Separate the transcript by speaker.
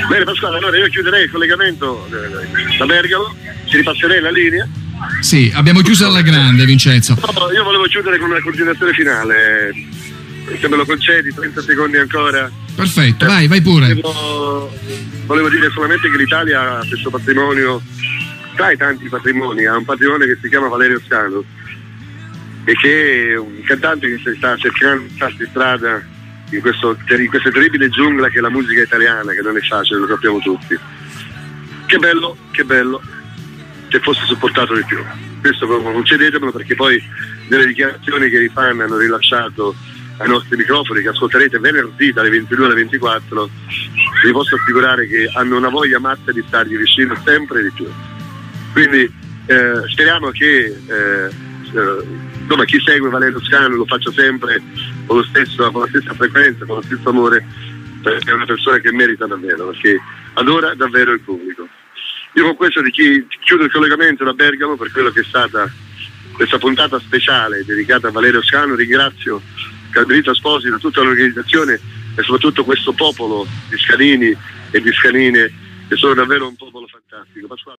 Speaker 1: Bene Pasquale, allora io chiuderei il collegamento da Bergamo, ci ripasserei la linea.
Speaker 2: Sì, abbiamo chiuso alla grande, Vincenzo.
Speaker 1: No, io volevo chiudere con una considerazione finale, se me lo concedi, 30 secondi ancora.
Speaker 2: Perfetto, vai pure.
Speaker 1: Volevo dire solamente che l'Italia ha questo patrimonio, tra i tanti patrimoni, ha un patrimonio che si chiama Valerio Scanu, e che è un cantante che si sta cercando di farsi strada in questa terribile giungla che è la musica italiana, che non è facile, lo sappiamo tutti. Che bello che fosse supportato di più. Questo concedetemelo, perché poi nelle dichiarazioni che i fan hanno rilasciato ai nostri microfoni, che ascolterete venerdì dalle 22 alle 24, vi posso assicurare che hanno una voglia matta di stargli vicino sempre di più. Quindi speriamo che insomma, chi segue Valerio Scanu lo faccia sempre con la stessa frequenza, con lo stesso amore, perché è una persona che merita davvero, perché adora davvero il pubblico. Io con questo chiudo il collegamento da Bergamo per quello che è stata questa puntata speciale dedicata a Valerio Scanu. Ringrazio Caterina Esposito, tutta l'organizzazione e soprattutto questo popolo di scanini e di scanine, che sono davvero un popolo fantastico. Pasquale.